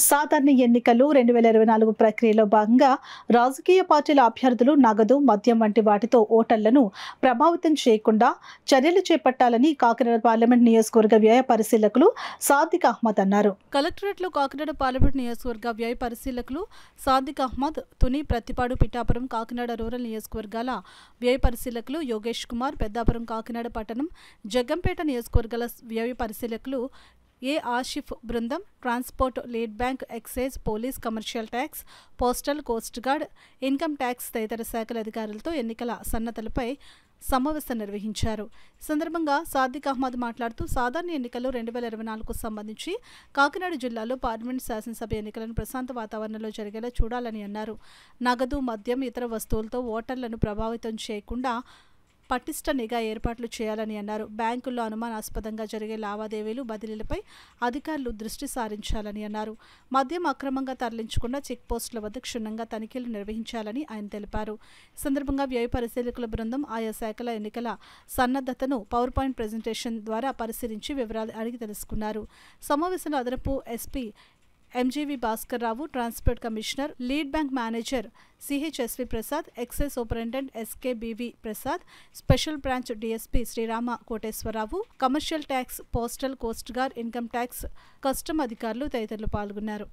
సాధారణ ఎన్నికలు 2024 ప్రక్రియలో భాగంగా రాజకీయ పార్టీల అభ్యర్థులు నగదు, మద్యం వంటి వాటితో ఓటర్లను ప్రభావితం చేయకుండా చర్యలు చేపట్టాలని కాకినాడ పార్లమెంట్ నియోజకవర్గ వ్యయ పరిశీలకులు సాదిక్ అహ్మద్ అన్నారు. కలెక్టరేట్లో కాకినాడ పార్లమెంట్ నియోజకవర్గ వ్యయ పరిశీలకులు సాదిక్ అహ్మద్, తుని, ప్రతిపాడు, పిఠాపురం, కాకినాడ రూరల్ నియోజకవర్గాల వ్యయ పరిశీలకులు యోగేష్ కుమార్, పెద్దాపురం, కాకినాడ పట్టణం, జగ్గంపేట నియోజకవర్గాల వ్యయ పరిశీలకులు ఏ ఆసిఫ్ బృందం, transport, lead bank, excise, police, commercial tax, postal, coast guard, income tax తదితర శాఖల అధికారులతో ఎన్నికల సన్నద్ధతలపై సమావేశం నిర్వహించారు. ఈ సందర్భంగా సాదిక్ అహ్మద్ మాట్లాడుతూ సాధారణ ఎన్నికలు 2024కు సంబంధించి కాకినాడ జిల్లాలో పార్లమెంట్, శాసనసభ ఎన్నికలను ప్రశాంత వాతావరణంలో జరిగేలా చూడాలని అన్నారు. నగదు, మద్యం, ఇతర వస్తువులతో ఓటర్లను ప్రభావితం చేయకుండా పటిష్ట నిఘా ఏర్పాట్లు చేయాలని అన్నారు. బ్యాంకుల్లో అనుమానాస్పదంగా జరిగే లావాదేవీలు, బదిలీలపై అధికారులు దృష్టి సారించాలని అన్నారు. మద్యం అక్రమంగా తరలించకుండా చెక్ పోస్టుల వద్ద క్షుణ్ణంగా తనిఖీలు నిర్వహించాలని ఆయన తెలిపారు. ఈ సందర్భంగా వ్యయ పరిశీలకుల బృందం ఆయా శాఖల ఎన్నికల సన్నద్ధతను పవర్ పాయింట్ ప్రెజెంటేషన్ ద్వారా పరిశీలించి వివరాలు అడిగి తెలుసుకున్నారు. సమావేశంలో అదనపు SP MGV Bhaskar Rao, transport commissioner, lead bank manager CHSV Prasad, excise superintendent SKBV Prasad, special branch DSP Srirama Koteswararao, commercial tax, postal, coast guard, income tax, custom అధికారులు తదితరులు పాల్గొన్నారు.